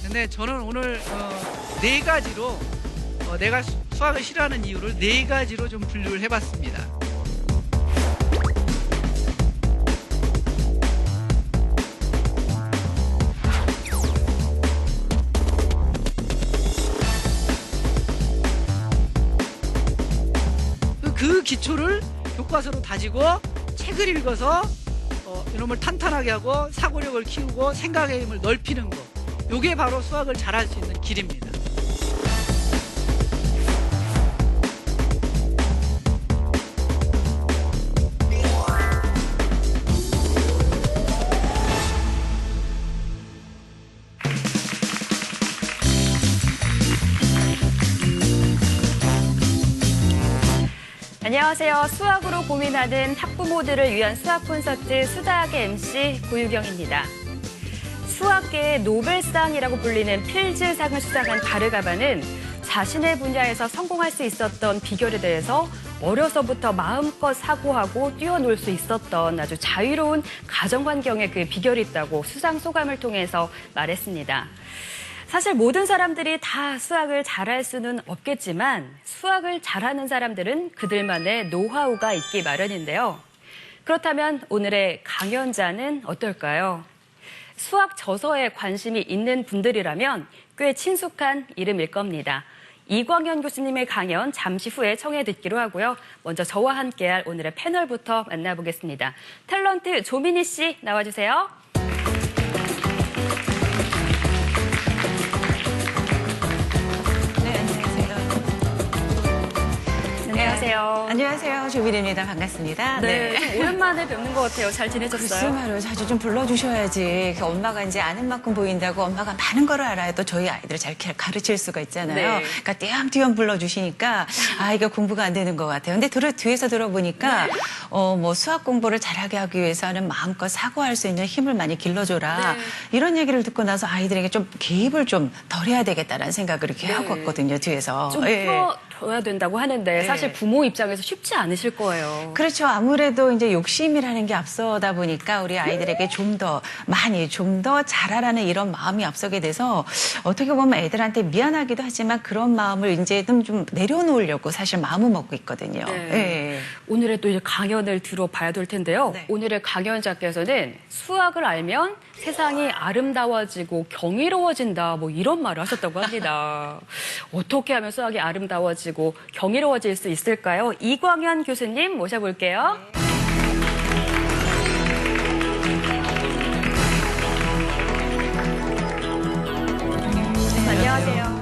근데 저는 오늘 네 가지로 내가 수학을 싫어하는 이유를 네 가지로 좀 분류를 해봤습니다. 그 기초를 교과서로 다지고 책을 읽어서 이놈을 탄탄하게 하고 사고력을 키우고 생각의 힘을 넓히는 거. 이게 바로 수학을 잘할 수 있는 길입니다. 안녕하세요. 수학으로 고민하는 학부모들을 위한 수학 콘서트 수다학의 MC 고유경입니다. 수학계의 노벨상이라고 불리는 필즈상을 수상한 바르가바는 자신의 분야에서 성공할 수 있었던 비결에 대해서 어려서부터 마음껏 사고하고 뛰어놀 수 있었던 아주 자유로운 가정환경에 그 비결이 있다고 수상 소감을 통해서 말했습니다. 사실 모든 사람들이 다 수학을 잘할 수는 없겠지만 수학을 잘하는 사람들은 그들만의 노하우가 있기 마련인데요. 그렇다면 오늘의 강연자는 어떨까요? 수학 저서에 관심이 있는 분들이라면 꽤 친숙한 이름일 겁니다. 이광현 교수님의 강연 잠시 후에 청해 듣기로 하고요. 먼저 저와 함께할 오늘의 패널부터 만나보겠습니다. 탤런트 조민희 씨 나와주세요. 안녕하세요. 안녕하세요. 조민희입니다. 반갑습니다. 네, 좀 오랜만에 뵙는 것 같아요. 잘 지내셨어요? 글쎄 말이에요. 자주 좀 불러주셔야지. 그 엄마가 이제 아는 만큼 보인다고 엄마가 많은 거를 알아야 또 저희 아이들을 잘 가르칠 수가 있잖아요. 네. 그러니까 띄엄띄엄 불러주시니까 아이가 공부가 안 되는 것 같아요. 근데 뒤에서 들어보니까 뭐 수학 공부를 잘하게 하기 위해서는 마음껏 사고할 수 있는 힘을 많이 길러줘라. 네. 이런 얘기를 듣고 나서 아이들에게 좀 개입을 좀 덜 해야 되겠다라는 생각을 이렇게 하고 왔거든요. 뒤에서. 좀 풀어줘야 된다고 하는데 사실 부모 입장에서 쉽지 않으실 거예요. 그렇죠. 아무래도 이제 욕심이라는 게 앞서다 보니까 우리 아이들에게 좀 더 잘하라는 이런 마음이 앞서게 돼서 어떻게 보면 애들한테 미안하기도 하지만 그런 마음을 이제는 좀 내려놓으려고 사실 마음을 먹고 있거든요. 네. 예. 오늘의 또 이제 강연을 들어봐야 될 텐데요. 네. 오늘의 강연자께서는 수학을 알면 세상이 아름다워지고 경이로워진다 뭐 이런 말을 하셨다고 합니다. 어떻게 하면 수학이 아름다워지고 경이로워질 수 있을까요? 이광현 교수님 모셔볼게요. 안녕하세요.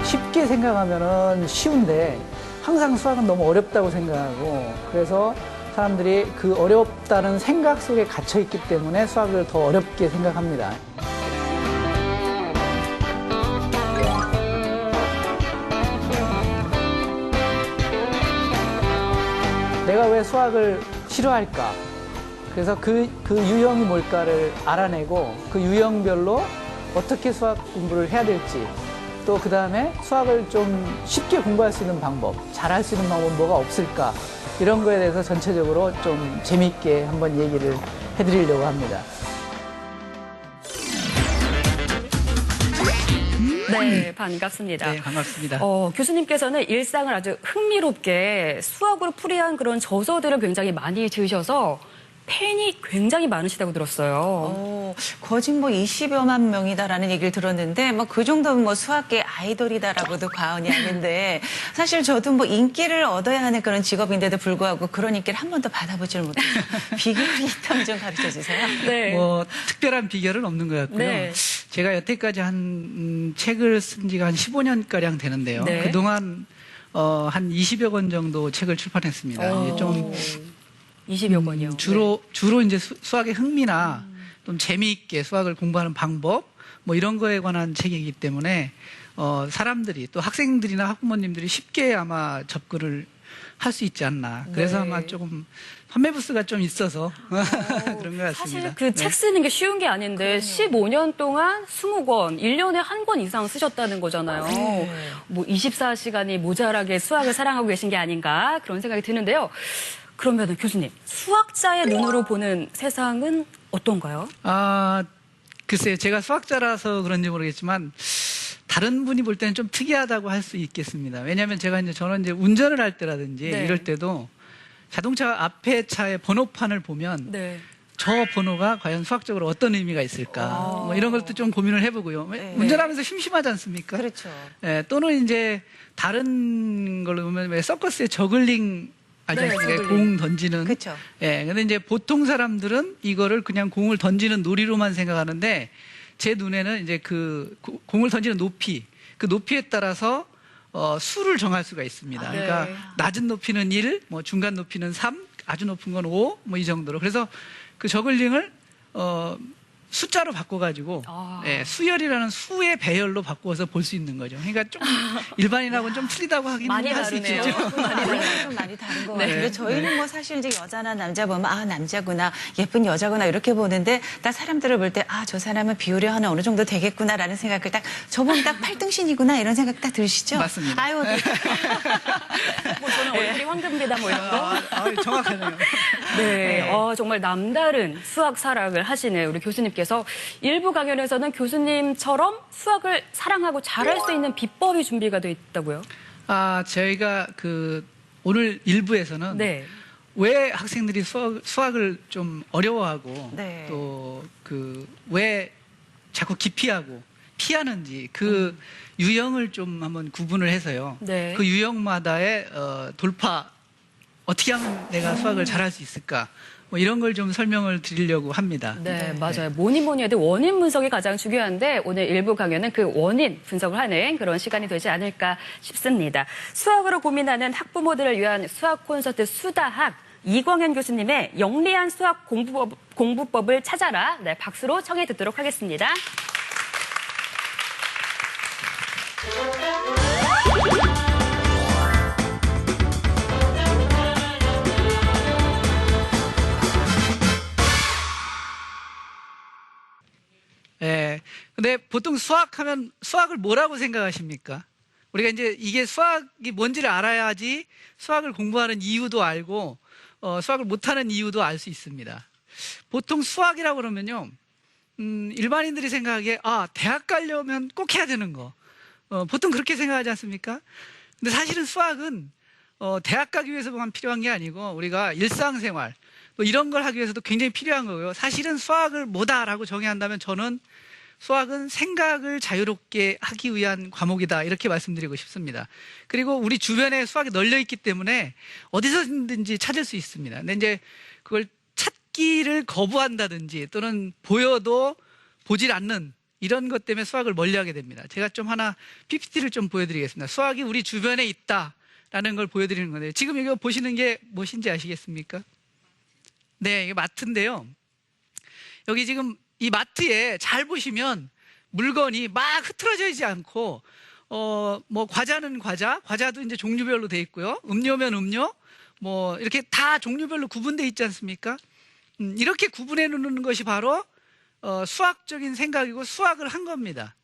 쉽게 생각하면은 쉬운데 항상 수학은 너무 어렵다고 생각하고 그래서 사람들이 그 어렵다는 생각 속에 갇혀 있기 때문에 수학을 더 어렵게 생각합니다. 내가 왜 수학을 싫어할까? 그래서 그 유형이 뭘까를 알아내고 그 유형별로 어떻게 수학 공부를 해야 될지 또 그 다음에 수학을 좀 쉽게 공부할 수 있는 방법, 잘할 수 있는 방법은 뭐가 없을까 이런 거에 대해서 전체적으로 좀 재미있게 한번 얘기를 해드리려고 합니다. 네, 반갑습니다. 네, 반갑습니다. 교수님께서는 일상을 아주 흥미롭게 수학으로 풀이한 그런 저서들을 굉장히 많이 지으셔서 팬이 굉장히 많으시다고 들었어요. 거짓 20여만 명이다라는 얘기를 들었는데 그 정도면 수학계 아이돌이다라고도 과언이 아닌데 사실 저도 인기를 얻어야 하는 그런 직업인데도 불구하고 그런 인기를 한 번도 받아보질 못해서 비결이 있다면 좀 가르쳐 주세요. 네. 특별한 비결은 없는 것 같고요. 네. 제가 여태까지 책을 쓴 지가 한 15년가량 되는데요. 네. 그동안 한 20여 권 정도 책을 출판했습니다. 이제 좀 20여 권이요. 주로 이제 수학의 흥미나 좀 재미있게 수학을 공부하는 방법 뭐 이런 거에 관한 책이기 때문에 사람들이 또 학생들이나 학부모님들이 쉽게 아마 접근을 할 수 있지 않나. 그래서 네. 아마 조금 판매 부스가 좀 있어서 그런 것 같습니다. 사실 그 책 쓰는 게 쉬운 게 아닌데 15년 동안 20권, 1년에 한 권 이상 쓰셨다는 거잖아요. 뭐 24시간이 모자라게 수학을 사랑하고 계신 게 아닌가 그런 생각이 드는데요. 그러면 교수님, 수학자의 눈으로 보는 세상은 어떤가요? 글쎄요. 제가 수학자라서 그런지 모르겠지만 다른 분이 볼 때는 좀 특이하다고 할 수 있겠습니다. 왜냐하면 저는 이제 운전을 할 때라든지 네. 이럴 때도 자동차 앞에 차의 번호판을 보면 네. 저 번호가 과연 수학적으로 어떤 의미가 있을까 뭐 이런 것도 좀 고민을 해보고요. 운전하면서 심심하지 않습니까? 그렇죠. 예, 또는 이제 다른 걸로 보면 왜 서커스의 저글링 알지 네, 않습니까? 저글링. 공 던지는. 그렇죠. 예, 근데 이제 보통 사람들은 이거를 그냥 공을 던지는 놀이로만 생각하는데 제 눈에는 이제 그 공을 던지는 높이, 그 높이에 따라서 수를 정할 수가 있습니다. 네. 그러니까 낮은 높이는 1, 뭐 중간 높이는 3, 아주 높은 건 5, 뭐 이 정도로. 그래서 그 저글링을 숫자로 바꿔가지고 예, 수열이라는 수의 배열로 바꿔서 볼 수 있는 거죠. 그러니까 좀 일반인하고는 좀 틀리다고 하긴 많이 할 수 다르네요. 있죠. 좀 많이 다른 것 네. 같은데 저희는 뭐 사실 이제 여자나 남자 보면 남자구나 예쁜 여자구나 이렇게 보는데 딱 사람들을 볼 때 저 사람은 비율이 하나 어느 정도 되겠구나라는 생각을 딱 저분 딱 팔등신이구나 이런 생각 딱 들으시죠? 맞습니다. 아유 뭐 저는 얼굴이 황금비다 뭐 이런 거. 정확하네요. 네, 정말 남다른 수학 사랑을 하시는 우리 교수님께서 일부 강연에서는 교수님처럼 수학을 사랑하고 잘할 수 있는 비법이 준비가 돼 있다고요? 저희가 오늘 일부에서는 네. 왜 학생들이 수학을 좀 어려워하고 네. 또 왜 자꾸 기피하고 피하는지 그 유형을 좀 한번 구분을 해서요. 네. 그 유형마다의 돌파 어떻게 하면 내가 수학을 잘할 수 있을까? 뭐 이런 걸 좀 설명을 드리려고 합니다. 네, 맞아요. 뭐니 해도 원인 분석이 가장 중요한데 오늘 일부 강연은 그 원인 분석을 하는 그런 시간이 되지 않을까 싶습니다. 수학으로 고민하는 학부모들을 위한 수학 콘서트 수다학 이광현 교수님의 영리한 수학 공부법을 찾아라. 네, 박수로 청해 듣도록 하겠습니다. 예. 근데 보통 수학하면 수학을 뭐라고 생각하십니까? 우리가 이제 이게 수학이 뭔지를 알아야지 수학을 공부하는 이유도 알고 수학을 못하는 이유도 알 수 있습니다. 보통 수학이라고 그러면요. 일반인들이 생각하기에 대학 가려면 꼭 해야 되는 거. 보통 그렇게 생각하지 않습니까? 근데 사실은 수학은 대학 가기 위해서만 필요한 게 아니고 우리가 일상생활 또 이런 걸 하기 위해서도 굉장히 필요한 거고요. 사실은 수학을 뭐다라고 정의한다면 저는 수학은 생각을 자유롭게 하기 위한 과목이다 이렇게 말씀드리고 싶습니다. 그리고 우리 주변에 수학이 널려 있기 때문에 어디서든지 찾을 수 있습니다. 근데 이제 그걸 찾기를 거부한다든지 또는 보여도 보질 않는 이런 것 때문에 수학을 멀리하게 됩니다. 제가 좀 하나 PPT를 좀 보여드리겠습니다. 수학이 우리 주변에 있다라는 걸 보여드리는 건데요. 지금 이거 보시는 게 무엇인지 아시겠습니까? 네, 이게 마트인데요. 여기 지금 이 마트에 잘 보시면 물건이 막 흐트러져 있지 않고 뭐 과자는 과자도 이제 종류별로 돼 있고요. 음료면 음료, 뭐 이렇게 다 종류별로 구분돼 있지 않습니까? 이렇게 구분해 놓는 것이 바로 수학적인 생각이고 수학을 한 겁니다.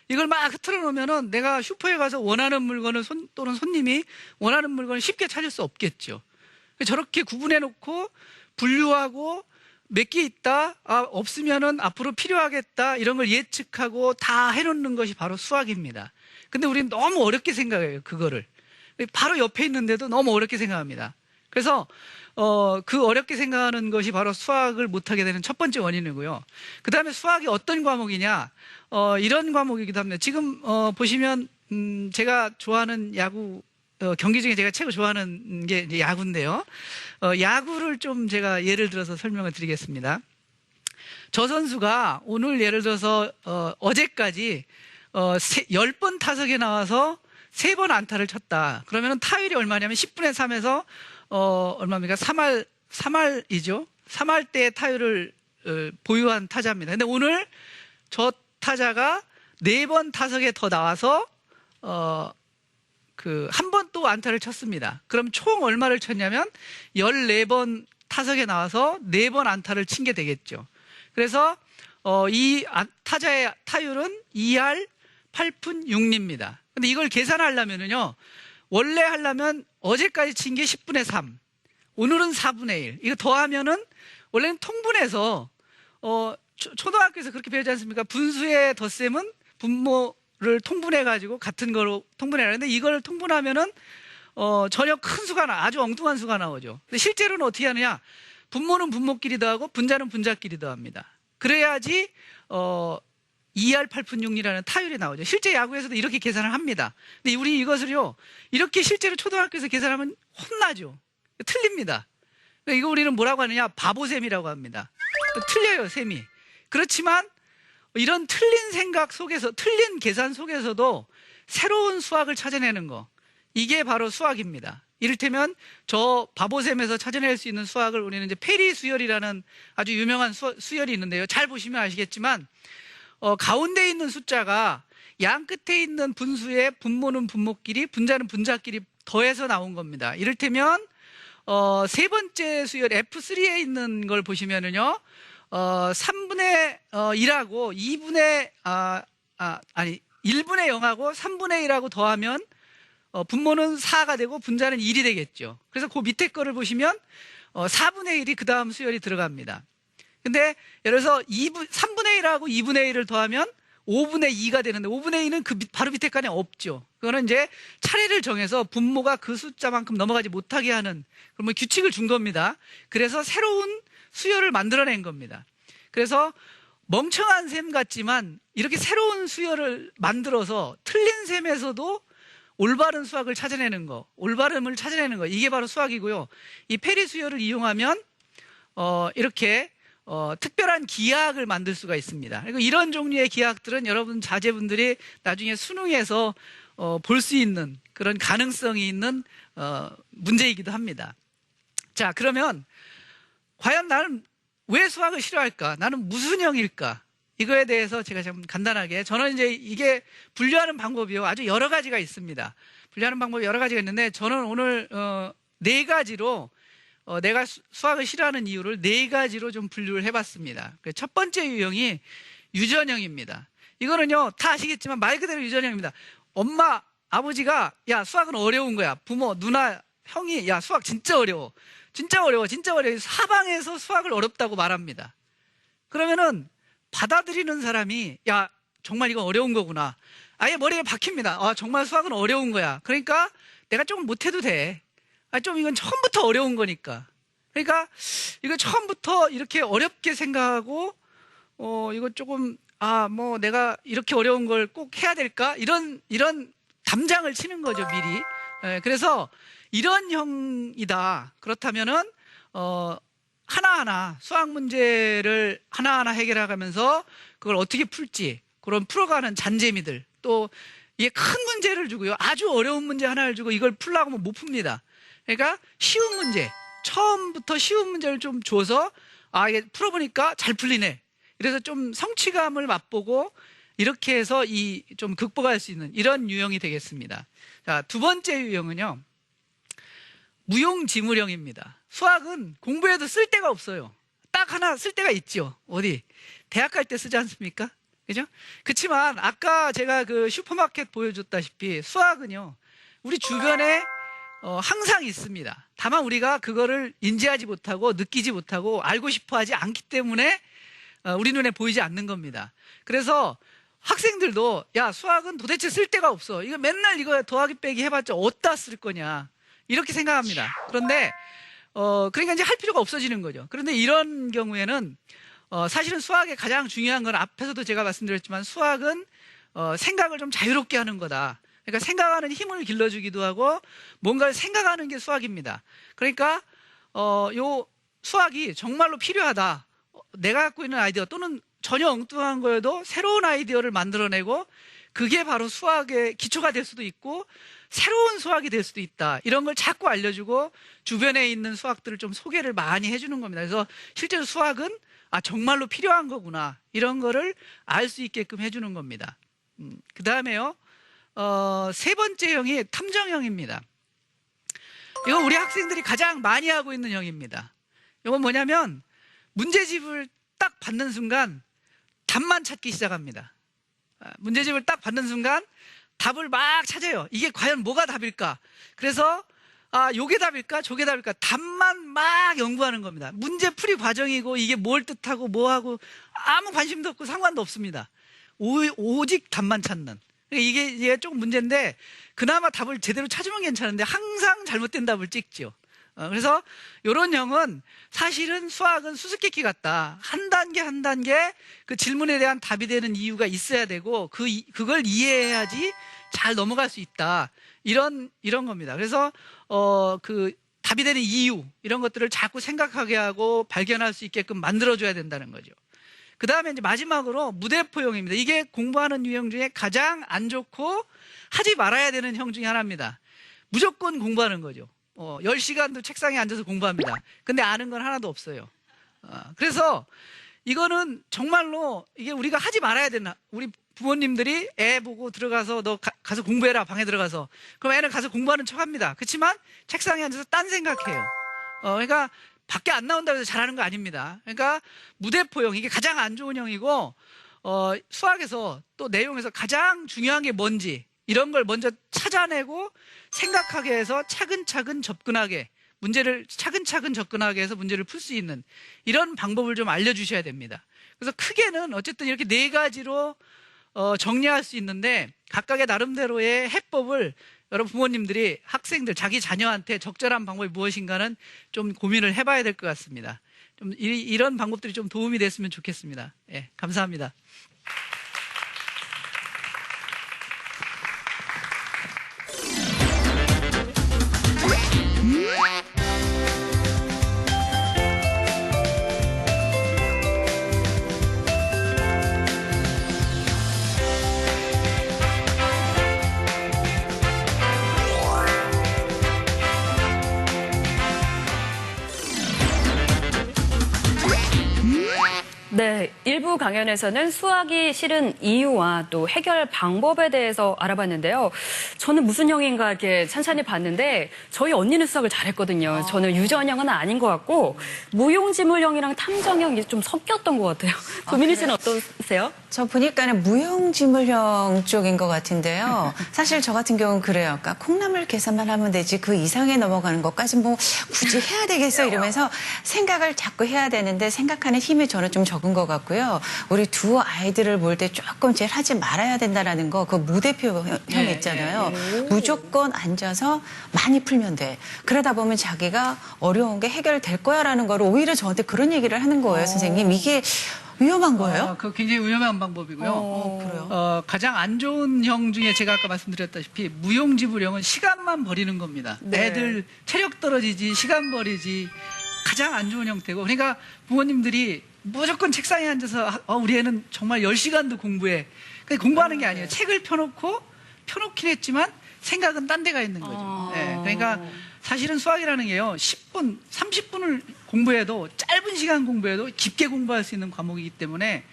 이걸 막 흐트러 놓으면은 내가 슈퍼에 가서 원하는 물건을 또는 손님이 원하는 물건을 쉽게 찾을 수 없겠죠. 저렇게 구분해 놓고 분류하고 몇 개 있다, 없으면은 앞으로 필요하겠다, 이런 걸 예측하고 다 해놓는 것이 바로 수학입니다. 근데 우리는 너무 어렵게 생각해요, 그거를. 바로 옆에 있는데도 너무 어렵게 생각합니다. 그래서, 그 어렵게 생각하는 것이 바로 수학을 못하게 되는 첫 번째 원인이고요. 그 다음에 수학이 어떤 과목이냐, 이런 과목이기도 합니다. 지금, 보시면, 제가 좋아하는 야구, 경기 중에 제가 최고 좋아하는 게 이제 야구인데요. 야구를 좀 제가 예를 들어서 설명을 드리겠습니다. 저 선수가 오늘 예를 들어서 어제까지 10번 타석에 나와서 3번 안타를 쳤다. 그러면은 타율이 얼마냐면 10분의 3에서 얼마입니까? 3할이죠. 3할대의 타율을 보유한 타자입니다. 근데 오늘 저 타자가 4번 타석에 더 나와서 한 번 또 안타를 쳤습니다. 그럼 총 얼마를 쳤냐면 14번 타석에 나와서 4번 안타를 친 게 되겠죠. 그래서 이 타자의 타율은 2할 8푼 6리입니다. 근데 이걸 계산하려면은요, 원래 하려면 어제까지 친 게 10분의 3, 오늘은 4분의 1. 이거 더하면은 원래는 통분해서 초등학교에서 그렇게 배우지 않습니까? 분수의 덧셈은 분모를 통분해가지고 같은 거로 통분해라는데 이걸 통분하면은 전혀 큰 수가 아주 엉뚱한 수가 나오죠. 근데 실제로는 어떻게 하느냐? 분모는 분모끼리 더하고 분자는 분자끼리 더합니다. 그래야지 2할 8푼 6리라는 타율이 나오죠. 실제 야구에서도 이렇게 계산을 합니다. 근데 우리 이것을요, 이렇게 실제로 초등학교에서 계산하면 혼나죠. 틀립니다. 이거 우리는 뭐라고 하느냐? 바보셈이라고 합니다. 틀려요, 셈이. 그렇지만 이런 틀린 생각 속에서, 틀린 계산 속에서도 새로운 수학을 찾아내는 거, 이게 바로 수학입니다. 이를테면 저 바보셈에서 찾아낼 수 있는 수학을 우리는 이제 페리 수열이라는 아주 유명한 수열이 있는데요. 잘 보시면 아시겠지만 가운데 있는 숫자가 양 끝에 있는 분수의 분모는 분모끼리, 분자는 분자끼리 더해서 나온 겁니다. 이를테면 세 번째 수열 F3에 있는 걸 보시면은요, 3분의 1하고 1분의 0하고 3분의 1하고 더하면 분모는 4가 되고 분자는 1이 되겠죠. 그래서 그 밑에 거를 보시면 4분의 1이 그 다음 수열이 들어갑니다. 근데 예를 들어서 3분의 1하고 2분의 1을 더하면 5분의 2가 되는데 5분의 2는 그 바로 밑에 칸에 없죠. 그거는 이제 차례를 정해서 분모가 그 숫자만큼 넘어가지 못하게 하는 그런 규칙을 준 겁니다. 그래서 새로운 수열을 만들어낸 겁니다. 그래서 멍청한 셈 같지만 이렇게 새로운 수열을 만들어서 틀린 셈에서도 올바른 수학을 찾아내는 거, 올바름을 찾아내는 거, 이게 바로 수학이고요. 이 페리 수열을 이용하면 이렇게 특별한 기하학을 만들 수가 있습니다. 그리고 이런 종류의 기하학들은 여러분 자제분들이 나중에 수능에서 볼 수 있는 그런 가능성이 있는 문제이기도 합니다. 자, 그러면 과연 나는 왜 수학을 싫어할까? 나는 무슨 형일까? 이거에 대해서 제가 좀 간단하게, 저는 이제 이게 분류하는 방법이요, 아주 여러 가지가 있습니다. 분류하는 방법이 여러 가지가 있는데 저는 오늘 4가지로 내가 수학을 싫어하는 이유를 4가지로 좀 분류를 해봤습니다. 첫 번째 유형이 유전형입니다. 이거는요, 다 아시겠지만 말 그대로 유전형입니다. 엄마, 아버지가 야, 수학은 어려운 거야. 부모, 누나, 형이 야, 수학 진짜 어려워. 진짜 어려워. 진짜 어려워. 사방에서 수학을 어렵다고 말합니다. 그러면은 받아들이는 사람이 야, 정말 이거 어려운 거구나. 아예 머리에 박힙니다. 아, 정말 수학은 어려운 거야. 그러니까 내가 조금 못해도 돼. 좀 이건 처음부터 어려운 거니까. 그러니까 이거 처음부터 이렇게 어렵게 생각하고 이거 조금 뭐 내가 이렇게 어려운 걸 꼭 해야 될까? 이런 담장을 치는 거죠, 미리. 그래서 이런 형이다. 그렇다면은 하나하나 수학 문제를 하나하나 해결해가면서 그걸 어떻게 풀지, 그런 풀어가는 잔재미들, 또 이게 큰 문제를 주고요, 아주 어려운 문제 하나를 주고 이걸 풀라고 하면 못 풉니다. 그러니까 쉬운 문제, 처음부터 쉬운 문제를 좀 줘서 이게 풀어보니까 잘 풀리네, 이래서 좀 성취감을 맛보고 이렇게 해서 좀 극복할 수 있는 이런 유형이 되겠습니다. 자, 두 번째 유형은요, 무용지물형입니다. 수학은 공부해도 쓸 데가 없어요. 딱 하나 쓸 데가 있죠. 어디? 대학 갈 때 쓰지 않습니까? 그죠? 그렇지만 아까 제가 그 슈퍼마켓 보여줬다시피 수학은요, 우리 주변에 항상 있습니다. 다만 우리가 그거를 인지하지 못하고 느끼지 못하고 알고 싶어 하지 않기 때문에 우리 눈에 보이지 않는 겁니다. 그래서 학생들도 야, 수학은 도대체 쓸 데가 없어. 이거 맨날 이거 더하기 빼기 해봤자 어디다 쓸 거냐, 이렇게 생각합니다. 그런데 그러니까 이제 할 필요가 없어지는 거죠. 그런데 이런 경우에는 사실은 수학의 가장 중요한 건 앞에서도 제가 말씀드렸지만 수학은 생각을 좀 자유롭게 하는 거다. 그러니까 생각하는 힘을 길러주기도 하고 뭔가를 생각하는 게 수학입니다. 그러니까 요 수학이 정말로 필요하다. 내가 갖고 있는 아이디어 또는 전혀 엉뚱한 거여도 새로운 아이디어를 만들어내고 그게 바로 수학의 기초가 될 수도 있고 새로운 수학이 될 수도 있다. 이런 걸 자꾸 알려주고 주변에 있는 수학들을 좀 소개를 많이 해주는 겁니다. 그래서 실제로 수학은 정말로 필요한 거구나. 이런 거를 알 수 있게끔 해주는 겁니다. 그 다음에요. 세 번째 형이 탐정형입니다. 이건 우리 학생들이 가장 많이 하고 있는 형입니다. 이건 뭐냐면 문제집을 딱 받는 순간 답만 찾기 시작합니다. 문제집을 딱 받는 순간 답을 막 찾아요. 이게 과연 뭐가 답일까? 그래서 요게 답일까? 저게 답일까? 답만 막 연구하는 겁니다. 문제 풀이 과정이고 이게 뭘 뜻하고 뭐하고 아무 관심도 없고 상관도 없습니다. 오직 답만 찾는. 이게 조금 문제인데 그나마 답을 제대로 찾으면 괜찮은데 항상 잘못된 답을 찍죠. 그래서 이런 형은 사실은 수학은 수수께끼 같다. 한 단계 한 단계 그 질문에 대한 답이 되는 이유가 있어야 되고 그걸 이해해야지 잘 넘어갈 수 있다. 이런 겁니다. 그래서 그 답이 되는 이유 이런 것들을 자꾸 생각하게 하고 발견할 수 있게끔 만들어줘야 된다는 거죠. 그 다음에 이제 마지막으로 무대포형입니다. 이게 공부하는 유형 중에 가장 안 좋고 하지 말아야 되는 형 중에 하나입니다. 무조건 공부하는 거죠. 10시간도 책상에 앉아서 공부합니다. 근데 아는 건 하나도 없어요. 그래서 이거는 정말로 이게 우리가 하지 말아야 되나. 우리 부모님들이 애 보고 들어가서 너 가서 공부해라 방에 들어가서. 그럼 애는 가서 공부하는 척 합니다. 그렇지만 책상에 앉아서 딴 생각해요. 그러니까 밖에 안 나온다고 해서 잘하는 거 아닙니다. 그러니까 무대포형 이게 가장 안 좋은 형이고 수학에서 또 내용에서 가장 중요한 게 뭔지 이런 걸 먼저 찾아내고 생각하게 해서 차근차근 접근하게 문제를 차근차근 접근하게 해서 문제를 풀 수 있는 이런 방법을 좀 알려주셔야 됩니다. 그래서 크게는 어쨌든 이렇게 네 가지로 정리할 수 있는데 각각의 나름대로의 해법을 여러분 부모님들이 학생들 자기 자녀한테 적절한 방법이 무엇인가는 좀 고민을 해봐야 될 것 같습니다. 좀 이런 방법들이 좀 도움이 됐으면 좋겠습니다. 예, 감사합니다. 네, 일부 강연에서는 수학이 싫은 이유와 또 해결 방법에 대해서 알아봤는데요. 저는 무슨 형인가 이렇게 찬찬히 봤는데 저희 언니는 수학을 잘했거든요. 저는 유전형은 아닌 것 같고 무용지물형이랑 탐정형이 좀 섞였던 것 같아요. 조민희 씨는 어떠세요? 저 보니까는 무형지물형 쪽인 것 같은데요. 사실 저 같은 경우는 그래요. 그러니까 콩나물 계산만 하면 되지 그 이상에 넘어가는 것까지 뭐 굳이 해야 되겠어 이러면서 생각을 자꾸 해야 되는데 생각하는 힘이 저는 좀 적은 것 같고요. 우리 두 아이들을 볼 때 조금 제일 하지 말아야 된다라는 거 그 무대표형 있잖아요. 무조건 앉아서 많이 풀면 돼. 그러다 보면 자기가 어려운 게 해결될 거야라는 거를 오히려 저한테 그런 얘기를 하는 거예요. 선생님 이게 위험한 거예요? 그거 굉장히 위험한 방법이고요. 그래요? 가장 안 좋은 형 중에 제가 아까 말씀드렸다시피 무용지물형은 시간만 버리는 겁니다. 네. 애들 체력 떨어지지 시간 버리지 가장 안 좋은 형태고 그러니까 부모님들이 무조건 책상에 앉아서 우리 애는 정말 10시간도 공부해. 근데 공부하는 게 아니에요. 책을 펴놓긴 했지만 생각은 딴 데가 있는 거죠. 네, 그러니까 사실은 수학이라는 게요. 10분, 30분을 공부해도 짧은 시간 공부해도 깊게 공부할 수 있는 과목이기 때문에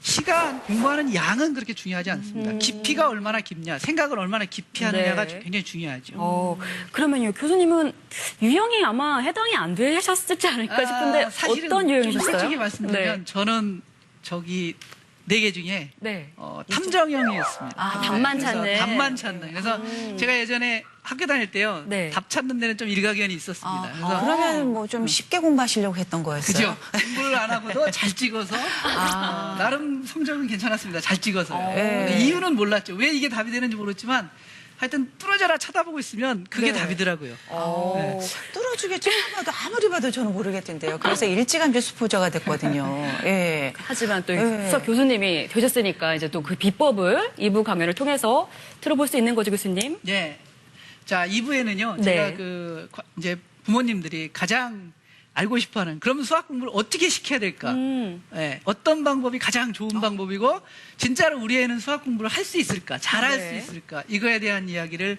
시간 공부하는 양은 그렇게 중요하지 않습니다. 깊이가 얼마나 깊냐, 생각을 얼마나 깊이 하느냐가 네. 굉장히 중요하죠. 그러면요, 교수님은 유형이 아마 해당이 안 되셨지 않을까 싶은데 사실은 어떤 좀 유형이셨어요? 솔직히 말씀드리면 저는 저기 4개 중에 네. 탐정형이었습니다. 답만 그래서 찾는. 답만 찾는. 그래서 제가 예전에 학교 다닐 때요. 네. 답 찾는 데는 좀 일가견이 있었습니다. 그래서 그러면 뭐 좀 쉽게 공부하시려고 했던 거였어요? 그죠? 공부를 안 하고도 잘 찍어서 나름 성적은 괜찮았습니다. 잘 찍어서요. 근데 이유는 몰랐죠. 왜 이게 답이 되는지 모르지만 하여튼 뚫어져라 쳐다보고 있으면 그게 네. 답이더라고요. 네. 뚫어주게 쳐다봐도 아무리 봐도 저는 모르겠던데요. 그래서 일찌감치 수포자가 됐거든요. 예. 하지만 또 네. 수학 교수님이 되셨으니까 이제 또 그 비법을 2부 강연을 통해서 들어볼 수 있는 거죠, 교수님? 네. 자, 2부에는요. 네. 제가 이제 부모님들이 가장 알고 싶어하는. 그러면 수학 공부를 어떻게 시켜야 될까? 예, 어떤 방법이 가장 좋은 방법이고 진짜로 우리 애는 수학 공부를 할 수 있을까? 잘할 네. 수 있을까? 이거에 대한 이야기를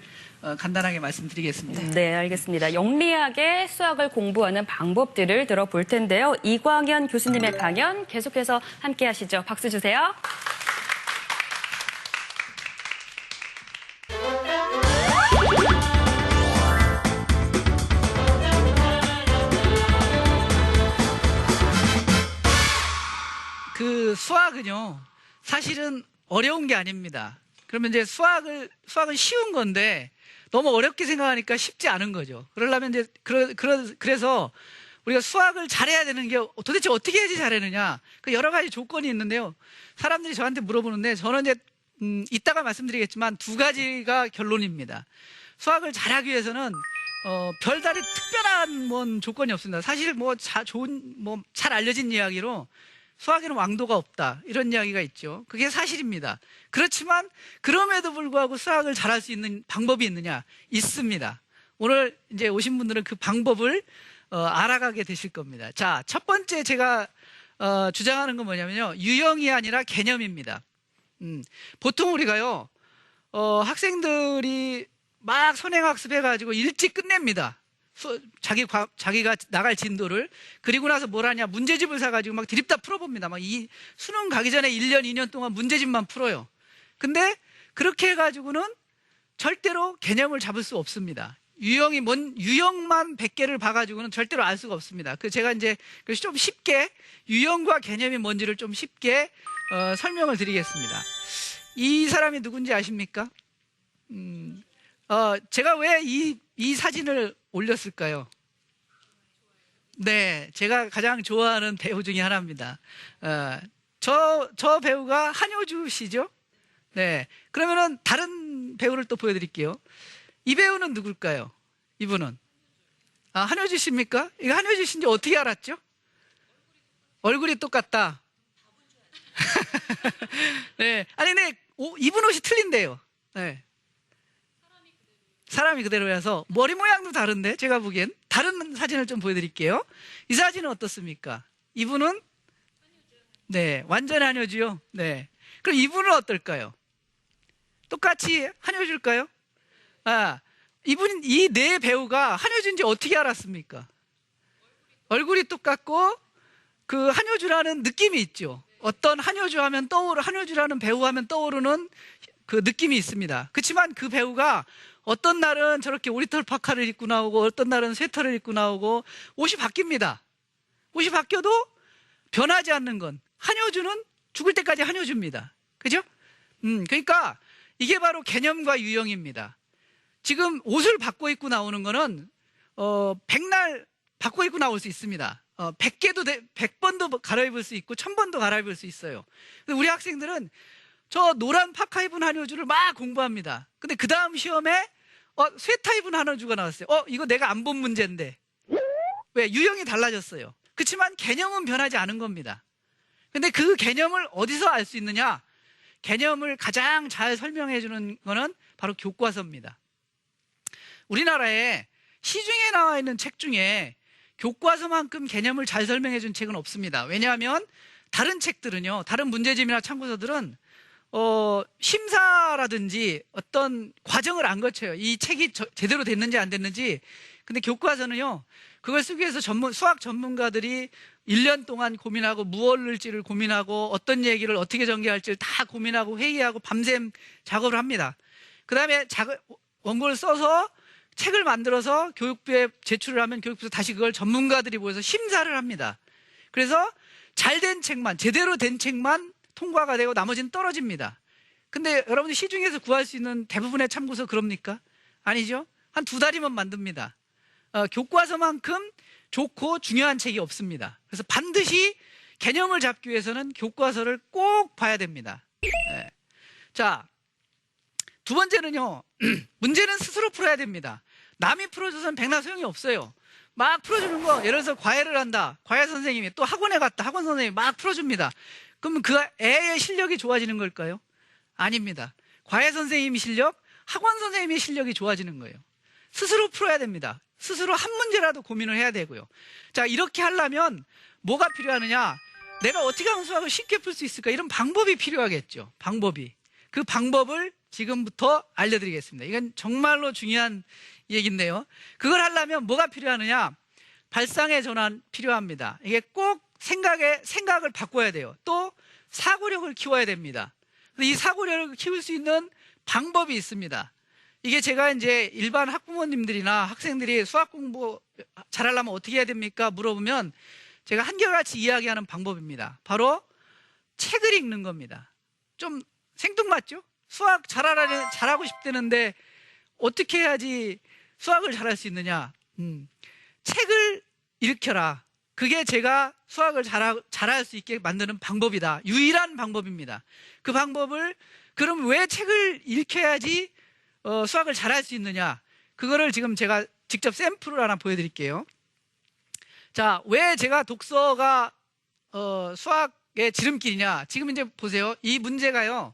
간단하게 말씀드리겠습니다. 네, 알겠습니다. 영리하게 수학을 공부하는 방법들을 들어볼 텐데요. 이광현 교수님의 강연 계속해서 함께 하시죠. 박수 주세요. 그 수학은요, 사실은 어려운 게 아닙니다. 그러면 이제 수학은 쉬운 건데 너무 어렵게 생각하니까 쉽지 않은 거죠. 그러려면 이제 그래서 우리가 수학을 잘해야 되는 게 도대체 어떻게 해야지 잘하느냐? 그 여러 가지 조건이 있는데요. 사람들이 저한테 물어보는데 저는 이제 이따가 말씀드리겠지만 두 가지가 결론입니다. 수학을 잘하기 위해서는 별다른 특별한 조건이 없습니다. 사실 잘 알려진 이야기로 수학에는 왕도가 없다, 이런 이야기가 있죠. 그게 사실입니다. 그렇지만 그럼에도 불구하고 수학을 잘할 수 있는 방법이 있느냐? 있습니다. 오늘 이제 오신 분들은 그 방법을 알아가게 되실 겁니다. 자, 첫 번째 제가 주장하는 건 뭐냐면요, 유형이 아니라 개념입니다. 보통 우리가요, 학생들이 막 선행학습 해가지고 일찍 끝냅니다. 자기가 나갈 진도를. 그리고 나서 뭘 하냐, 문제집을 사가지고 막 드립다 풀어봅니다. 막 이 수능 가기 전에 1년, 2년 동안 문제집만 풀어요. 근데 그렇게 해가지고는 절대로 개념을 잡을 수 없습니다. 유형만 100개를 봐가지고는 절대로 알 수가 없습니다. 제가 이제 좀 쉽게 유형과 개념이 뭔지를 좀 쉽게 설명을 드리겠습니다. 이 사람이 누군지 아십니까? 제가 왜 이 사진을 올렸을까요? 네, 제가 가장 좋아하는 배우 중에 하나입니다. 저 배우가 한효주 씨죠? 네, 그러면은 다른 배우를 또 보여드릴게요. 이 배우는 누굴까요? 이분은 한효주 씨입니까? 이거 한효주 씨인지 어떻게 알았죠? 얼굴이 똑같다. 네, 아니, 네, 입은 옷이 틀린데요. 네. 사람이 그대로여서 머리 모양도 다른데, 제가 보기엔 다른 사진을 좀 보여드릴게요. 이 사진은 어떻습니까? 이분은 네, 완전 한효주요. 네, 그럼 이분은 어떨까요? 똑같이 한효주일까요? 이 네 배우가 한효주인지 어떻게 알았습니까? 얼굴이 똑같고 그 한효주라는 느낌이 있죠. 어떤 한효주라는 배우 하면 떠오르는 그 느낌이 있습니다. 그렇지만 그 배우가 어떤 날은 저렇게 오리털 파카를 입고 나오고 어떤 날은 쇠터를 입고 나오고 옷이 바뀝니다. 옷이 바뀌어도 변하지 않는 건 한효주는 죽을 때까지 한효주입니다. 그죠? 그러니까 이게 바로 개념과 유형입니다. 지금 옷을 바꿔 입고 나오는 거는 100날 바꿔 입고 나올 수 있습니다. 100번도 갈아입을 수 있고 1000번도 갈아입을 수 있어요. 근데 우리 학생들은 저 노란 파카 입은 한효주를 막 공부합니다. 근데 그 다음 시험에 쇠타 입은 한효주가 나왔어요. 이거 내가 안 본 문제인데. 왜? 유형이 달라졌어요. 그렇지만 개념은 변하지 않은 겁니다. 근데 그 개념을 어디서 알 수 있느냐? 개념을 가장 잘 설명해 주는 거는 바로 교과서입니다. 우리나라에 시중에 나와 있는 책 중에 교과서만큼 개념을 잘 설명해 준 책은 없습니다. 왜냐하면 다른 책들은요, 다른 문제집이나 참고서들은 심사라든지 어떤 과정을 안 거쳐요. 이 책이 제대로 됐는지 안 됐는지. 근데 교과서는요, 그걸 쓰기 위해서 수학 전문가들이 1년 동안 고민하고 무얼을지를 고민하고 어떤 얘기를 어떻게 전개할지를 다 고민하고 회의하고 밤샘 작업을 합니다. 그 다음에 원고를 써서 책을 만들어서 교육부에 제출을 하면 교육부에서 다시 그걸 전문가들이 모여서 심사를 합니다. 그래서 잘된 책만, 제대로 된 책만 통과가 되고 나머지는 떨어집니다. 근데 여러분들 시중에서 구할 수 있는 대부분의 참고서 그럽니까? 아니죠? 한 2달이면 만듭니다. 교과서만큼 좋고 중요한 책이 없습니다. 그래서 반드시 개념을 잡기 위해서는 교과서를 꼭 봐야 됩니다. 네. 자, 두 번째는요, 문제는 스스로 풀어야 됩니다. 남이 풀어줘서는 백날 소용이 없어요. 막 풀어주는 거, 예를 들어서 과외를 한다. 과외 선생님이 또 학원에 갔다. 학원 선생님이 막 풀어줍니다. 그러면 그 애의 실력이 좋아지는 걸까요? 아닙니다. 과외 선생님 실력, 학원 선생님의 실력이 좋아지는 거예요. 스스로 풀어야 됩니다. 스스로 한 문제라도 고민을 해야 되고요. 자, 이렇게 하려면 뭐가 필요하느냐? 내가 어떻게 하면 수학을 쉽게 풀 수 있을까? 이런 방법이 필요하겠죠. 방법이. 그 방법을 지금부터 알려드리겠습니다. 이건 정말로 중요한 얘기인데요. 그걸 하려면 뭐가 필요하느냐? 발상의 전환 필요합니다. 이게 꼭 생각을 바꿔야 돼요. 또 사고력을 키워야 됩니다. 이 사고력을 키울 수 있는 방법이 있습니다. 이게 제가 이제 일반 학부모님들이나 학생들이 수학 공부 잘하려면 어떻게 해야 됩니까? 물어보면 제가 한결같이 이야기하는 방법입니다. 바로 책을 읽는 겁니다. 좀 생뚱맞죠? 수학 잘하고 싶다는데 어떻게 해야지 수학을 잘할 수 있느냐? 책을 읽혀라. 그게 제가 수학을 잘할 수 있게 만드는 방법이다. 유일한 방법입니다. 그 방법을 그럼 왜 책을 읽혀야지 수학을 잘할 수 있느냐? 그거를 지금 제가 직접 샘플을 하나 보여드릴게요. 자, 왜 제가 독서가 수학의 지름길이냐? 지금 이제 보세요. 이 문제가요.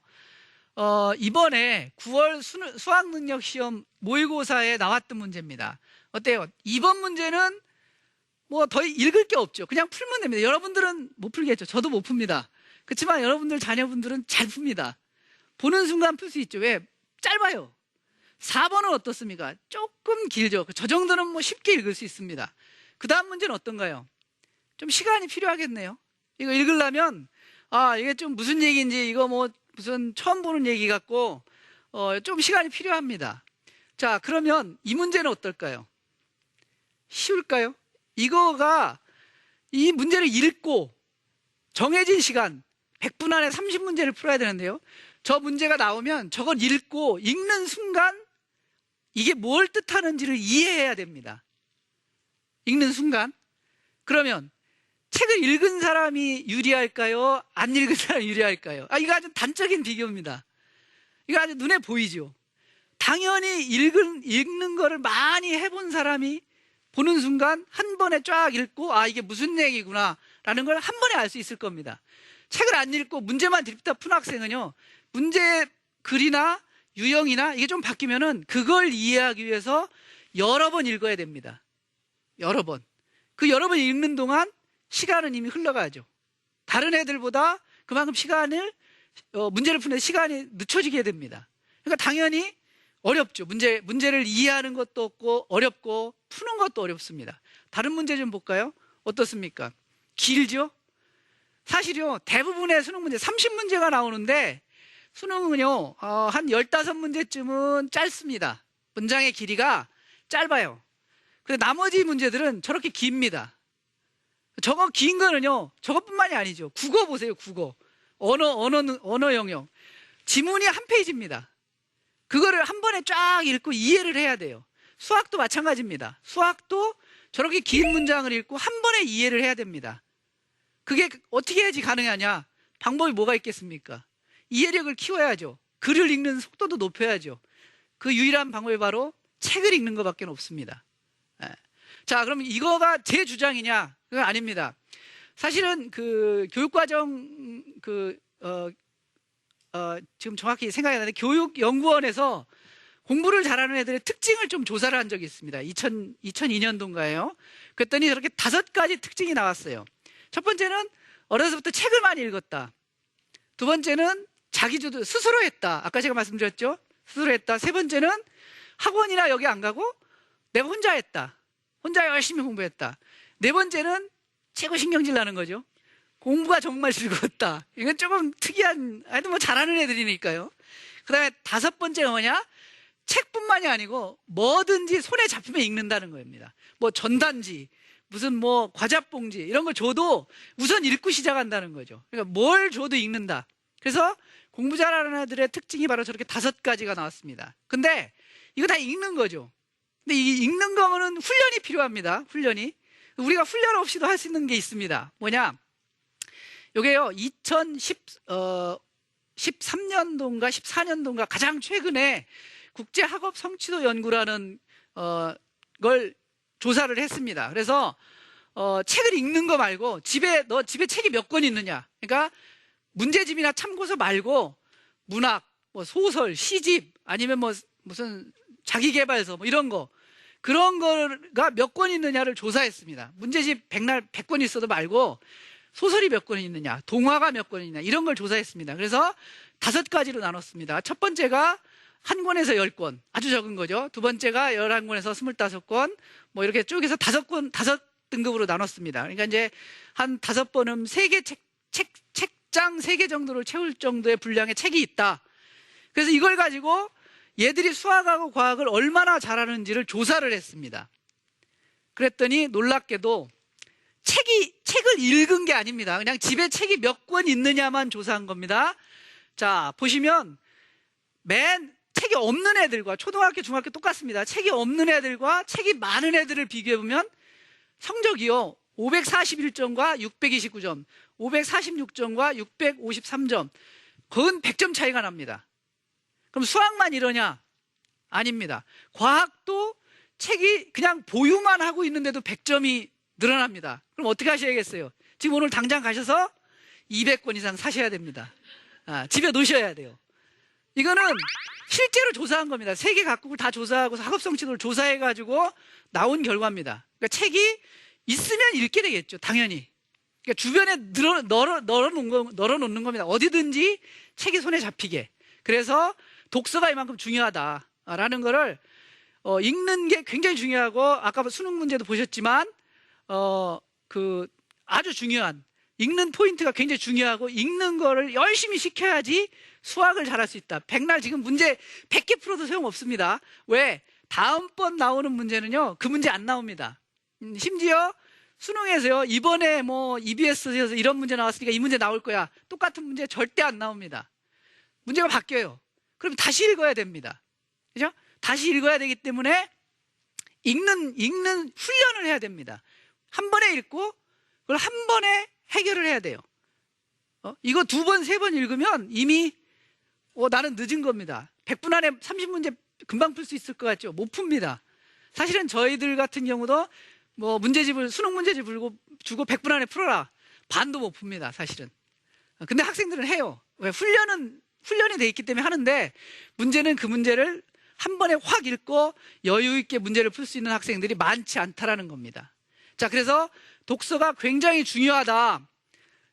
이번에 9월 수학능력시험 모의고사에 나왔던 문제입니다. 어때요? 이번 문제는 뭐 더 읽을 게 없죠. 그냥 풀면 됩니다. 여러분들은 못 풀겠죠. 저도 못 풉니다. 그렇지만 여러분들 자녀분들은 잘 풉니다. 보는 순간 풀 수 있죠. 왜? 짧아요. 4번은 어떻습니까? 조금 길죠. 저 정도는 뭐 쉽게 읽을 수 있습니다. 그 다음 문제는 어떤가요? 좀 시간이 필요하겠네요. 이거 읽으려면 이게 좀 무슨 얘기인지 이거 뭐 무슨 처음 보는 얘기 같고 좀 시간이 필요합니다. 자, 그러면 이 문제는 어떨까요? 쉬울까요? 이 문제를 읽고 정해진 시간 100분 안에 30문제를 풀어야 되는데요. 저 문제가 나오면 저걸 읽고 읽는 순간 이게 뭘 뜻하는지를 이해해야 됩니다. 읽는 순간. 그러면 책을 읽은 사람이 유리할까요? 안 읽은 사람이 유리할까요? 이거 아주 단적인 비교입니다. 이거 아주 눈에 보이죠? 당연히 읽는 거를 많이 해본 사람이 보는 순간 한 번에 쫙 읽고 이게 무슨 얘기구나 라는 걸 한 번에 알 수 있을 겁니다. 책을 안 읽고 문제만 들이다 푼 학생은요, 문제 글이나 유형이나 이게 좀 바뀌면은 그걸 이해하기 위해서 여러 번 읽어야 됩니다. 여러 번. 그 여러 번 읽는 동안 시간은 이미 흘러가죠. 다른 애들보다 그만큼 문제를 푸는 시간이 늦춰지게 됩니다. 그러니까 당연히 어렵죠. 문제를 이해하는 것도 없고 어렵고 푸는 것도 어렵습니다. 다른 문제 좀 볼까요? 어떻습니까? 길죠? 사실요, 대부분의 수능 문제 30문제가 나오는데 수능은요, 한 15문제쯤은 짧습니다. 문장의 길이가 짧아요. 근데 나머지 문제들은 저렇게 깁니다. 저거 긴 거는요, 저것뿐만이 아니죠. 국어 보세요, 국어. 언어 영역. 지문이 한 페이지입니다. 그거를 한 번에 쫙 읽고 이해를 해야 돼요. 수학도 마찬가지입니다. 수학도 저렇게 긴 문장을 읽고 한 번에 이해를 해야 됩니다. 그게 어떻게 해야지 가능하냐? 방법이 뭐가 있겠습니까? 이해력을 키워야죠. 글을 읽는 속도도 높여야죠. 그 유일한 방법이 바로 책을 읽는 것밖에 없습니다. 자, 그럼 이거가 제 주장이냐? 그건 아닙니다. 사실은 그 교육과정 지금 정확히 생각이 나는데 교육연구원에서 공부를 잘하는 애들의 특징을 좀 조사를 한 적이 있습니다. 2002년도인가요? 그랬더니 저렇게 5가지 특징이 나왔어요. 첫 번째는 어려서부터 책을 많이 읽었다. 두 번째는 자기주도 스스로 했다. 아까 제가 말씀드렸죠? 스스로 했다. 세 번째는 학원이나 여기 안 가고 내가 혼자 했다. 혼자 열심히 공부했다. 네 번째는 최고 신경질 나는 거죠. 공부가 정말 즐거웠다. 이건 조금 특이한, 하여튼 뭐 잘하는 애들이니까요. 그 다음에 5번째가 뭐냐? 책뿐만이 아니고 뭐든지 손에 잡히면 읽는다는 겁니다. 뭐 전단지, 무슨 뭐 과자봉지 이런 거 줘도 우선 읽고 시작한다는 거죠. 그러니까 뭘 줘도 읽는다. 그래서 공부 잘하는 애들의 특징이 바로 저렇게 5가지가 나왔습니다. 근데 이거 다 읽는 거죠. 근데 이 읽는 거는 훈련이 필요합니다. 훈련이. 우리가 훈련 없이도 할 수 있는 게 있습니다. 뭐냐? 요게요, 2013년도인가 14년도인가 가장 최근에 국제학업 성취도 연구라는 걸 조사를 했습니다. 그래서 책을 읽는 거 말고 너 집에 책이 몇 권 있느냐? 그러니까 문제집이나 참고서 말고 문학, 뭐 소설, 시집 아니면 뭐 무슨 자기계발서 뭐 이런 거 그런 거가 몇 권 있느냐를 조사했습니다. 문제집 백날 100권 있어도 말고 소설이 몇 권 있느냐, 동화가 몇 권 있느냐 이런 걸 조사했습니다. 그래서 5가지로 나눴습니다. 첫 번째가 한 권에서 10권, 아주 적은 거죠. 두 번째가 11권에서 25권, 뭐 이렇게 쪼개서 5등급으로 나눴습니다. 그러니까 이제 한 5번은 3개 책장 3개 정도를 채울 정도의 분량의 책이 있다. 그래서 이걸 가지고 얘들이 수학하고 과학을 얼마나 잘하는지를 조사를 했습니다. 그랬더니 놀랍게도 책을 읽은 게 아닙니다. 그냥 집에 책이 몇 권 있느냐만 조사한 겁니다. 자, 보시면 책이 없는 애들과 초등학교, 중학교 똑같습니다. 책이 없는 애들과 책이 많은 애들을 비교해보면 성적이요. 541점과 629점, 546점과 653점, 건 100점 차이가 납니다. 그럼 수학만 이러냐? 아닙니다. 과학도 책이 그냥 보유만 하고 있는데도 100점이 늘어납니다. 그럼 어떻게 하셔야겠어요? 지금 오늘 당장 가셔서 200권 이상 사셔야 됩니다. 집에 놓으셔야 돼요. 이거는 실제로 조사한 겁니다. 세계 각국을 다 조사하고 학업성 지도를 조사해가지고 나온 결과입니다. 그러니까 책이 있으면 읽게 되겠죠. 당연히. 그러니까 주변에 널어놓는 겁니다. 어디든지 책이 손에 잡히게. 그래서 독서가 이만큼 중요하다라는 거를 읽는 게 굉장히 중요하고 아까 수능 문제도 보셨지만 아주 중요한 읽는 포인트가 굉장히 중요하고 읽는 거를 열심히 시켜야지 수학을 잘할 수 있다. 백날 지금 문제 100개 풀어도 소용없습니다. 왜? 다음번 나오는 문제는요. 그 문제 안 나옵니다. 심지어 수능에서요. 이번에 뭐 EBS에서 이런 문제 나왔으니까 이 문제 나올 거야. 똑같은 문제 절대 안 나옵니다. 문제가 바뀌어요. 그럼 다시 읽어야 됩니다. 그죠? 다시 읽어야 되기 때문에 읽는 훈련을 해야 됩니다. 한 번에 읽고 그걸 한 번에 해결을 해야 돼요. 이거 2번, 3번 읽으면 이미 나는 늦은 겁니다. 100분 안에 30문제 금방 풀 수 있을 것 같죠? 못 풉니다. 사실은 저희들 같은 경우도 뭐 수능 문제집을 주고 100분 안에 풀어라. 반도 못 풉니다, 사실은. 근데 학생들은 해요. 왜? 훈련이 돼 있기 때문에 하는데 문제는 그 문제를 한 번에 확 읽고 여유 있게 문제를 풀 수 있는 학생들이 많지 않다라는 겁니다. 자, 그래서 독서가 굉장히 중요하다.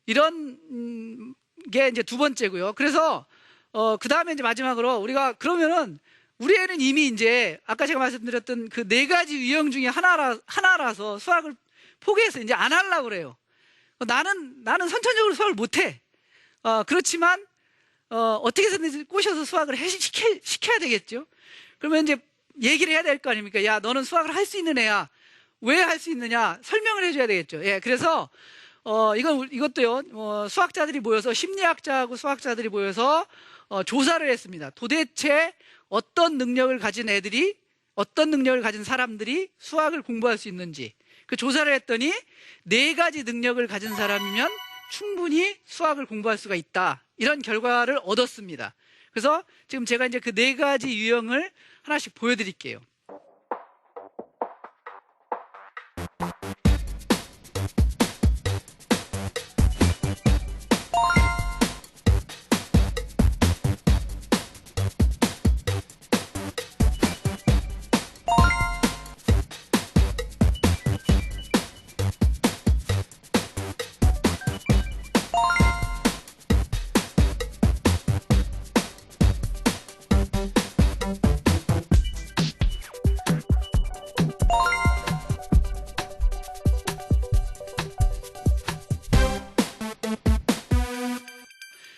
이런 게 이제 2번째고요. 그래서 그 다음에 이제 마지막으로 우리가 그러면은 우리 애는 이미 이제 아까 제가 말씀드렸던 그 4가지 유형 중에 하나라서 수학을 포기해서 이제 안 하려고 그래요. 나는 선천적으로 수학을 못해. 그렇지만 어떻게 해서든지 꼬셔서 수학을 시켜야 되겠죠. 그러면 이제 얘기를 해야 될 거 아닙니까? 야, 너는 수학을 할 수 있는 애야. 왜 할 수 있느냐? 설명을 해줘야 되겠죠. 예, 그래서 이것도요. 수학자들이 모여서 심리학자하고 수학자들이 모여서 조사를 했습니다. 도대체 어떤 능력을 가진 사람들이 수학을 공부할 수 있는지 그 조사를 했더니 4가지 능력을 가진 사람이면 충분히 수학을 공부할 수가 있다. 이런 결과를 얻었습니다. 그래서 지금 제가 이제 그 4가지 유형을 하나씩 보여드릴게요.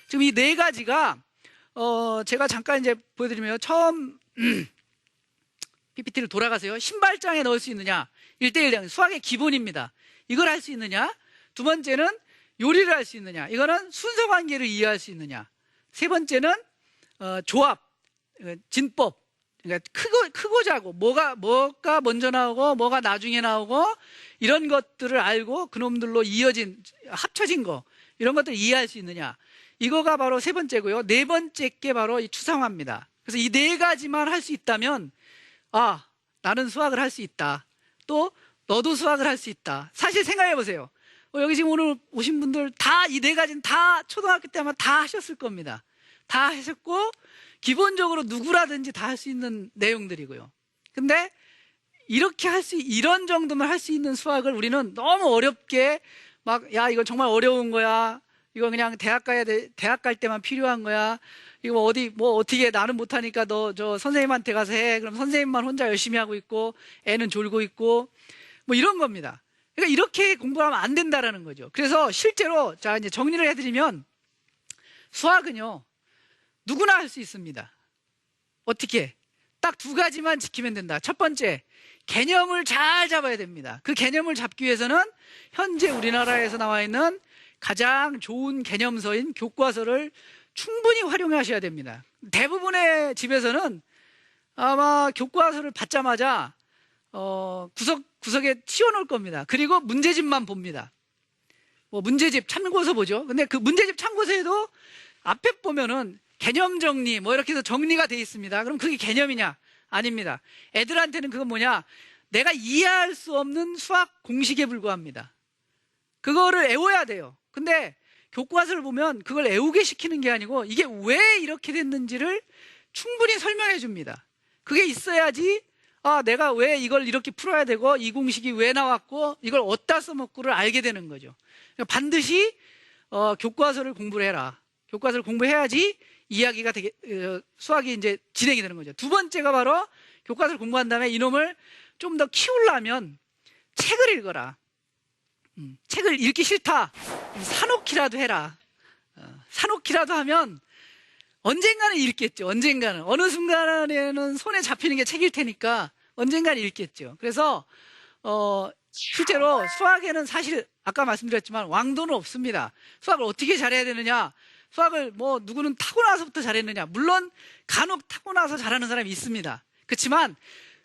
지금 이 4가지가 제가 잠깐 이제 보여드리면 처음 PPT를 돌아가세요. 신발장에 넣을 수 있느냐? 1:1 대응 수학의 기본입니다. 이걸 할 수 있느냐? 2번째는 요리를 할 수 있느냐? 이거는 순서 관계를 이해할 수 있느냐? 3번째는 조합, 진법. 그러니까 크고 작고 뭐가 먼저 나오고 뭐가 나중에 나오고 이런 것들을 알고 그놈들로 합쳐진 거 이런 것들을 이해할 수 있느냐? 이거가 바로 3번째고요. 4번째 게 바로 이 추상화입니다. 그래서 이 4가지만 할 수 있다면 나는 수학을 할 수 있다. 또 너도 수학을 할 수 있다. 사실 생각해 보세요. 여기 지금 오늘 오신 분들 다 이 4가지는 다 초등학교 때만 다 하셨을 겁니다. 다 하셨고 기본적으로 누구라든지 다 할 수 있는 내용들이고요. 근데 이렇게 이런 정도만 할 수 있는 수학을 우리는 너무 어렵게 막, 야, 이거 정말 어려운 거야. 이거 그냥 대학 가야 돼. 대학 갈 때만 필요한 거야. 이거 뭐 어떻게 나는 못하니까 너 저 선생님한테 가서 해. 그럼 선생님만 혼자 열심히 하고 있고 애는 졸고 있고 뭐 이런 겁니다. 그러니까 이렇게 공부하면 안 된다라는 거죠. 그래서 실제로 자, 이제 정리를 해드리면 수학은요, 누구나 할 수 있습니다. 어떻게? 딱 두 가지만 지키면 된다. 첫 번째, 개념을 잘 잡아야 됩니다. 그 개념을 잡기 위해서는 현재 우리나라에서 나와 있는 가장 좋은 개념서인 교과서를 충분히 활용하셔야 됩니다. 대부분의 집에서는 아마 교과서를 받자마자 구석에 튀어놓을 겁니다. 그리고 문제집만 봅니다. 뭐 문제집 참고서 보죠. 근데 그 문제집 참고서에도 앞에 보면은 개념 정리 뭐 이렇게 해서 정리가 돼 있습니다. 그럼 그게 개념이냐? 아닙니다. 애들한테는 그건 뭐냐? 내가 이해할 수 없는 수학 공식에 불과합니다. 그거를 외워야 돼요. 근데 교과서를 보면 그걸 외우게 시키는 게 아니고 이게 왜 이렇게 됐는지를 충분히 설명해 줍니다. 그게 있어야지 내가 왜 이걸 이렇게 풀어야 되고 이 공식이 왜 나왔고 이걸 어디다 써먹고를 알게 되는 거죠. 그러니까 반드시 교과서를 공부를 해라. 교과서를 공부해야지 이야기가 되게 수학이 이제 진행이 되는 거죠. 두 번째가 바로 교과서를 공부한 다음에 이놈을 좀 더 키우려면 책을 읽어라. 책을 읽기 싫다. 사놓기라도 해라. 사놓기라도 하면 언젠가는 읽겠죠. 언젠가는. 어느 순간에는 손에 잡히는 게 책일 테니까 언젠가는 읽겠죠. 그래서 실제로 수학에는 사실 아까 말씀드렸지만 왕도는 없습니다. 수학을 어떻게 잘해야 되느냐. 수학을 뭐 누구는 타고나서부터 잘했느냐. 물론 간혹 타고나서 잘하는 사람이 있습니다. 그렇지만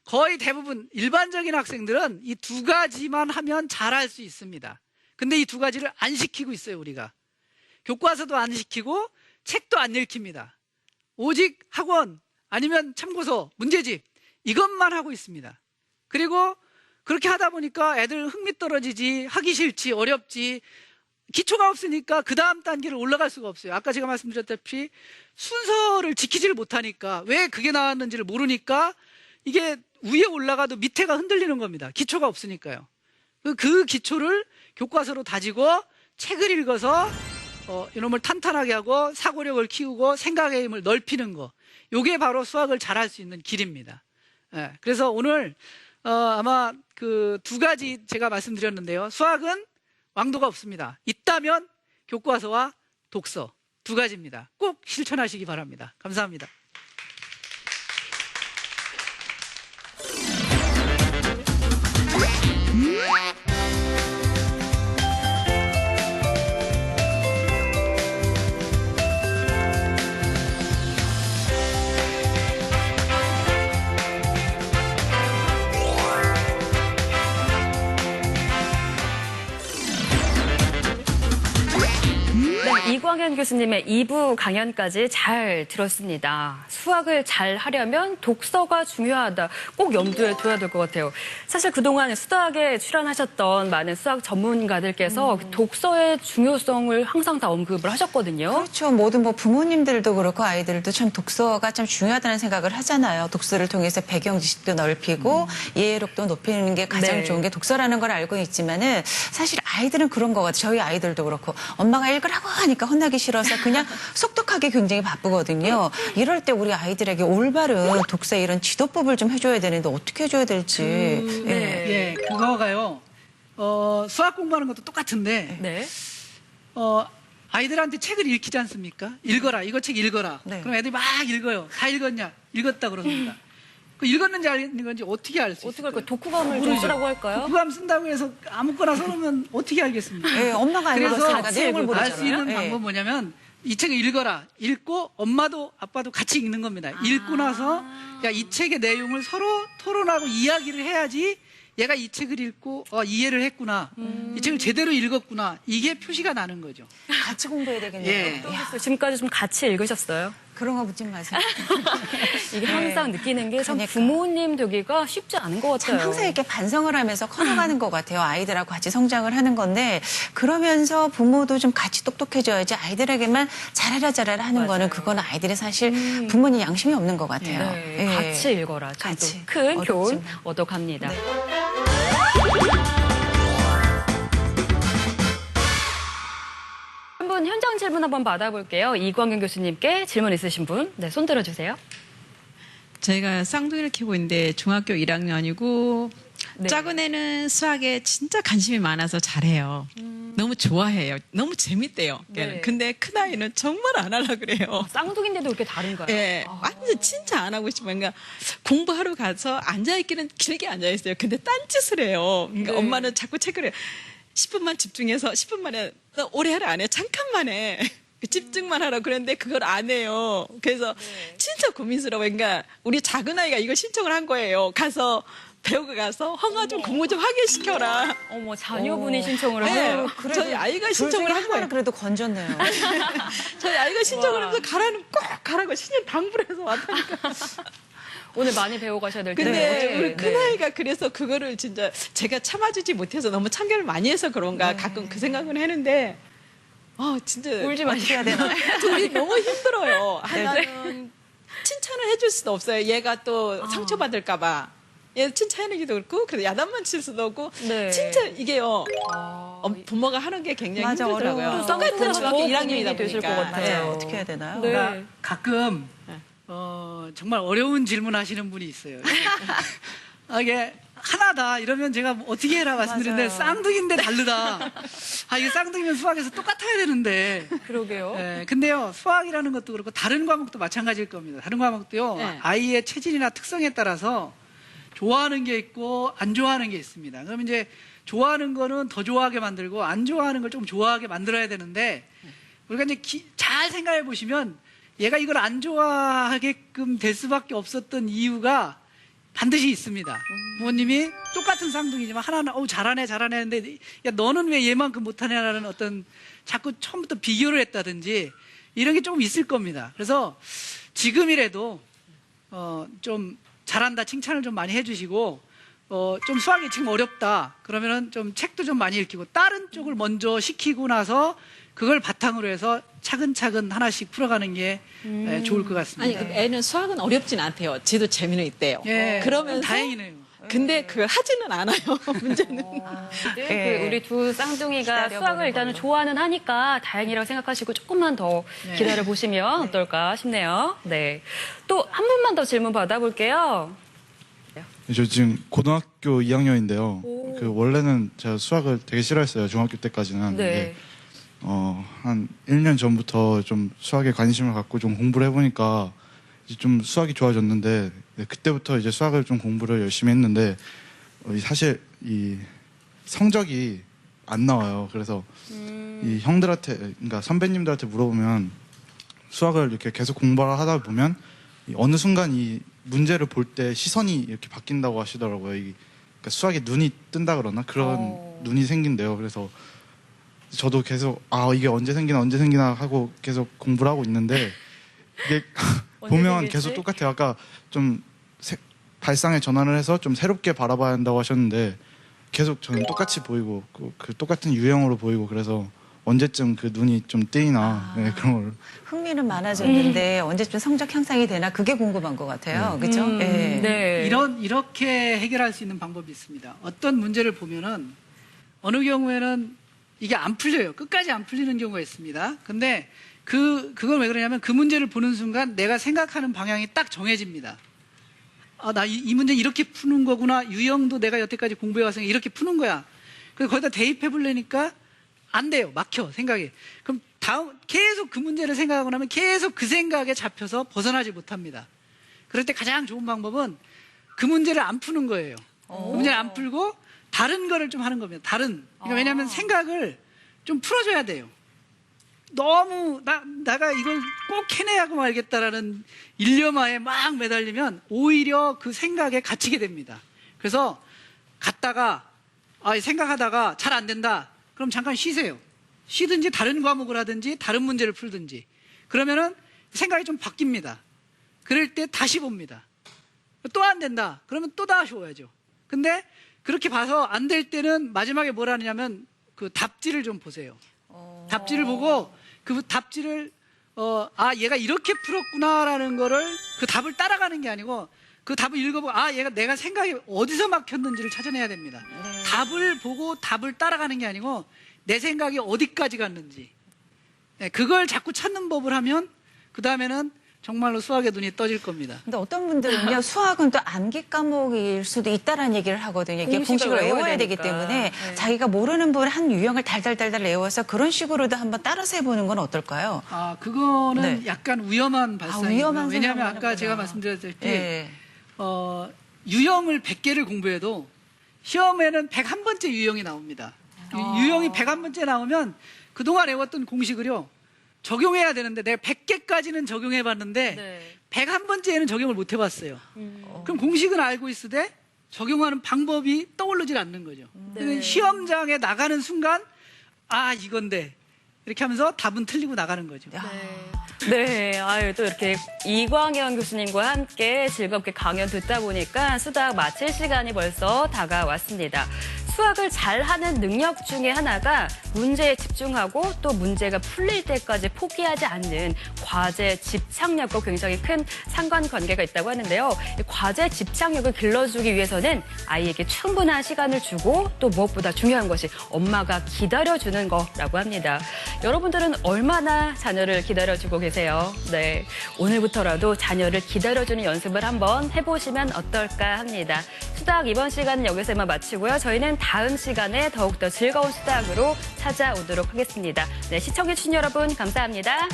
거의 대부분 일반적인 학생들은 이 두 가지만 하면 잘할 수 있습니다. 근데 이 두 가지를 안 시키고 있어요, 우리가. 교과서도 안 시키고 책도 안 읽힙니다. 오직 학원 아니면 참고서, 문제집 이것만 하고 있습니다. 그리고 그렇게 하다 보니까 애들 흥미 떨어지지, 하기 싫지, 어렵지, 기초가 없으니까 그 다음 단계를 올라갈 수가 없어요. 아까 제가 말씀드렸다시피 순서를 지키지를 못하니까, 왜 그게 나왔는지를 모르니까 이게 위에 올라가도 밑에가 흔들리는 겁니다. 기초가 없으니까요. 그 기초를 교과서로 다지고 책을 읽어서 이놈을 탄탄하게 하고 사고력을 키우고 생각의 힘을 넓히는 거, 이게 바로 수학을 잘할 수 있는 길입니다. 예, 그래서 오늘 아마 그 두 가지 제가 말씀드렸는데요. 수학은 왕도가 없습니다. 있다면 교과서와 독서 두 가지입니다. 꼭 실천하시기 바랍니다. 감사합니다. 이광현 교수님의 2부 강연까지 잘 들었습니다. 수학을 잘 하려면 독서가 중요하다. 꼭 염두에 둬야 될 것 같아요. 사실 그동안 수다학에 출연하셨던 많은 수학 전문가들께서 독서의 중요성을 항상 다 언급을 하셨거든요. 그렇죠. 모든 뭐 부모님들도 그렇고 아이들도 참 독서가 참 중요하다는 생각을 하잖아요. 독서를 통해서 배경 지식도 넓히고 이해력도 높이는 게 가장 네. 좋은 게 독서라는 걸 알고 있지만은 사실 아이들은 그런 거 같아요. 저희 아이들도 그렇고 엄마가 읽으라고 하니까 혼나기 싫어서 그냥 속독하기 굉장히 바쁘거든요. 이럴 때 우리 아이들에게 올바른 독서 이런 지도법을 좀 해줘야 되는데 어떻게 해줘야 될지. 예, 그거가요. 수학 공부하는 것도 똑같은데 네. 아이들한테 책을 읽히지 않습니까? 읽어라. 이거 책 읽어라. 네. 그럼 애들이 막 읽어요. 다 읽었냐? 읽었다 그러습니다. 그 읽었는지 안 읽는지 어떻게 알 수 어떻게 있을까요? 할까요? 독후감을 모르죠. 좀 쓰라고 할까요? 독후감 쓴다고 해서 아무거나 써놓으면 어떻게 알겠습니까? 예, 엄마가 그래서 알려줬으니까 내용을 알 수 있는 모르잖아요. 예. 방법은 뭐냐면 이 책을 읽어라. 읽고 엄마도 아빠도 같이 읽는 겁니다. 읽고 나서 야, 이 책의 내용을 서로 토론하고 이야기를 해야지 얘가 이 책을 읽고 이해를 했구나. 이 책을 제대로 읽었구나. 이게 표시가 나는 거죠. 같이 공부해야 되겠네요. 예. 야, 지금까지 좀 같이 읽으셨어요? 그런 거 묻지 마세요. 이게 항상 느끼는 게 참 그러니까. 부모님 되기가 쉽지 않은 것 참 같아요. 항상 이렇게 반성을 하면서 커나가는 것 같아요. 아이들하고 같이 성장을 하는 건데 그러면서 부모도 좀 같이 똑똑해져야지 아이들에게만 잘하라 하는 거는 그거는 아이들이 사실 부모님 양심이 없는 것 같아요. 네, 예. 같이 읽어라. 참 같이. 또 큰 교훈 어렵지만. 얻어갑니다. 네. 한번 현장 질문 한번 받아볼게요. 이광현 교수님께 질문 있으신 분, 네, 손 들어주세요. 저희가 쌍둥이를 키우고 있는데 중학교 1학년이고 네. 작은 애는 수학에 진짜 관심이 많아서 잘해요. 너무 좋아해요. 너무 재밌대요. 네. 근데 큰아이는 정말 안 하려고 그래요. 쌍둥이인데도 이렇게 다른가요? 예, 완전 진짜 안 하고 싶어요. 그러니까 공부하러 가서 앉아있기는 길게 앉아있어요. 근데 딴짓을 해요. 그러니까 네. 엄마는 자꾸 체크를 해요. 10분만 집중해서 10분 만에 너 오래 하라 안 해. 잠깐만 해. 집중만 하라고 그랬는데 그걸 안 해요. 그래서 진짜 고민스러워요. 그러니까 우리 작은 아이가 이거 신청을 한 거예요. 가서 배우고 가서 형아 좀 공부 좀 하게 시켜라. 어머, 자녀분이 신청을 네. 하세요. 저희 아이가 신청을 한 거예요. 하나는 그래도 건졌네요. 저희 아이가 신청을 와. 하면서 가라는 꼭 가라고 신경 당부를 해서 왔다니까. 오늘 많이 배워가셔야 될 텐데. 근데 우리 네. 큰아이가 그래서 그거를 진짜 제가 참아주지 못해서 너무 참견을 많이 해서 그런가 가끔 그 생각은 했는데 진짜 울지 어떻게 해야 되나? 둘이 너무 힘들어요. 하나는 칭찬을 해줄 수도 없어요. 얘가 또 상처받을까 봐. 얘 칭찬하기도 그렇고 그래서 야단만 칠 수도 없고 네. 진짜 이게요. 부모가 하는 게 굉장히 맞아, 힘들더라고요. 어려워요. 또 똑같은 쌍둥이가 중학교 더 1학년이다 고민이 되실 보니까. 것 같아요. 네, 어떻게 해야 되나요? 네. 그러니까 가끔 정말 어려운 질문 하시는 분이 있어요. 이게 하나다 이러면 제가 뭐 어떻게 해라 말씀드리는데 맞아요. 쌍둥이인데 다르다. 이게 쌍둥이면 수학에서 똑같아야 되는데. 그러게요. 근데요 수학이라는 것도 그렇고 다른 과목도 마찬가지일 겁니다. 다른 과목도요 네. 아이의 체질이나 특성에 따라서 좋아하는 게 있고 안 좋아하는 게 있습니다. 그럼 이제 좋아하는 거는 더 좋아하게 만들고 안 좋아하는 걸 좀 좋아하게 만들어야 되는데 우리가 이제 잘 생각해 보시면 얘가 이걸 안 좋아하게끔 될 수밖에 없었던 이유가 반드시 있습니다. 부모님이 똑같은 쌍둥이지만 하나는 잘하네 했는데 야 너는 왜 얘만큼 못하냐라는 어떤 자꾸 처음부터 비교를 했다든지 이런 게 조금 있을 겁니다. 그래서 지금이라도 좀 잘한다 칭찬을 좀 많이 해주시고 좀 수학이 지금 어렵다 그러면은 좀 책도 좀 많이 읽히고 다른 쪽을 먼저 시키고 나서 그걸 바탕으로 해서 차근차근 하나씩 풀어가는 게 좋을 것 같습니다. 아니 애는 수학은 어렵진 않대요. 지도 재미는 있대요. 예, 그러면서 다행이네요. 근데 그걸 하지는 않아요. 문제는. 네. 우리 두 쌍둥이가 기다려보는 수학을 일단은 걸로. 좋아는 하니까 다행이라고 생각하시고 조금만 더 기다려 보시면 어떨까 싶네요. 네. 또 한 분만 더 질문 받아볼게요. 저 지금 고등학교 2학년인데요. 오. 원래는 제가 수학을 되게 싫어했어요. 중학교 때까지는. 네. 근데 한 1년 전부터 좀 수학에 관심을 갖고 좀 공부를 해보니까 이제 좀 수학이 좋아졌는데 그때부터 이제 수학을 좀 공부를 열심히 했는데 사실 이 성적이 안 나와요. 그래서 이 형들한테 그러니까 선배님들한테 물어보면 수학을 이렇게 계속 공부를 하다 보면 이 어느 순간 이 문제를 볼 때 시선이 이렇게 바뀐다고 하시더라고요. 그러니까 수학에 눈이 뜬다 그러나 그런 눈이 생긴대요. 그래서 저도 계속 이게 언제 생기나 하고 계속 공부를 하고 있는데 이게 보면 생길지? 계속 똑같아요. 아까 좀 발상의 전환을 해서 좀 새롭게 바라봐야 한다고 하셨는데 계속 저는 똑같이 보이고 그 똑같은 유형으로 보이고 그래서 언제쯤 그 눈이 좀 뜨이나 네, 그런 걸 흥미는 많아졌는데 언제쯤 성적 향상이 되나 그게 궁금한 것 같아요. 그렇죠? 네. 이렇게 해결할 수 있는 방법이 있습니다. 어떤 문제를 보면은 어느 경우에는 이게 안 풀려요. 끝까지 안 풀리는 경우가 있습니다. 근데 그건 왜 그러냐면 그 문제를 보는 순간 내가 생각하는 방향이 딱 정해집니다. 나 이 문제 이렇게 푸는 거구나. 유형도 내가 여태까지 공부해 왔으니까 이렇게 푸는 거야. 그래서 거기다 대입해 보려니까 안 돼요. 막혀, 생각이. 그럼 계속 그 문제를 생각하고 나면 계속 그 생각에 잡혀서 벗어나지 못합니다. 그럴 때 가장 좋은 방법은 그 문제를 안 푸는 거예요. 그 문제를 안 풀고 다른 거를 좀 하는 겁니다. 그러니까 왜냐하면 생각을 좀 풀어줘야 돼요. 너무 나가 이걸 꼭 해내야고 말겠다라는 일념하에 막 매달리면 오히려 그 생각에 갇히게 됩니다. 그래서 갔다가 생각하다가 잘 안 된다. 그럼 잠깐 쉬세요. 쉬든지 다른 과목을 하든지 다른 문제를 풀든지. 그러면은 생각이 좀 바뀝니다. 그럴 때 다시 봅니다. 또 안 된다. 그러면 또 다시 오야죠. 근데 그렇게 봐서 안 될 때는 마지막에 뭘 하느냐면 그 답지를 좀 보세요. 답지를 보고 그 답지를 얘가 이렇게 풀었구나라는 거를 그 답을 따라가는 게 아니고 그 답을 읽어보고 얘가 내가 생각이 어디서 막혔는지를 찾아내야 됩니다. 답을 보고 답을 따라가는 게 아니고 내 생각이 어디까지 갔는지 그걸 자꾸 찾는 법을 하면 그 다음에는 정말로 수학의 눈이 떠질 겁니다. 근데 어떤 분들은요, 수학은 또 암기 과목일 수도 있다라는 얘기를 하거든요. 이게 공식을 외워야 되기 때문에 자기가 모르는 부분 한 유형을 달달달달 외워서 그런 식으로도 한번 따라서 해보는 건 어떨까요? 그거는 약간 위험한 발상이에요. 위험한 왜냐하면 생각을 아까 하는구나. 제가 말씀드렸듯이 예. 유형을 100개를 공부해도 시험에는 101번째 유형이 나옵니다. 유형이 101번째 나오면 그동안 외웠던 공식을요, 적용해야 되는데 내가 100개까지는 적용해 봤는데 101번째에는 적용을 못 해봤어요. 그럼 공식은 알고 있으되 적용하는 방법이 떠오르질 않는 거죠. 그러면 시험장에 나가는 순간 이건데 이렇게 하면서 답은 틀리고 나가는 거죠. 네, 또 이렇게 이광현 교수님과 함께 즐겁게 강연 듣다 보니까 수학 마칠 시간이 벌써 다가왔습니다. 수학을 잘하는 능력 중에 하나가 문제에 집중하고 또 문제가 풀릴 때까지 포기하지 않는 과제 집착력과 굉장히 큰 상관관계가 있다고 하는데요. 이 과제 집착력을 길러주기 위해서는 아이에게 충분한 시간을 주고 또 무엇보다 중요한 것이 엄마가 기다려주는 거라고 합니다. 여러분들은 얼마나 자녀를 기다려주고 계세요? 네, 오늘부터라도 자녀를 기다려주는 연습을 한번 해보시면 어떨까 합니다. 수학 이번 시간은 여기서만 마치고요. 저희는 다음 시간에 더욱더 즐거운 수학으로 찾아오도록 하겠습니다. 네, 시청해주신 여러분 감사합니다.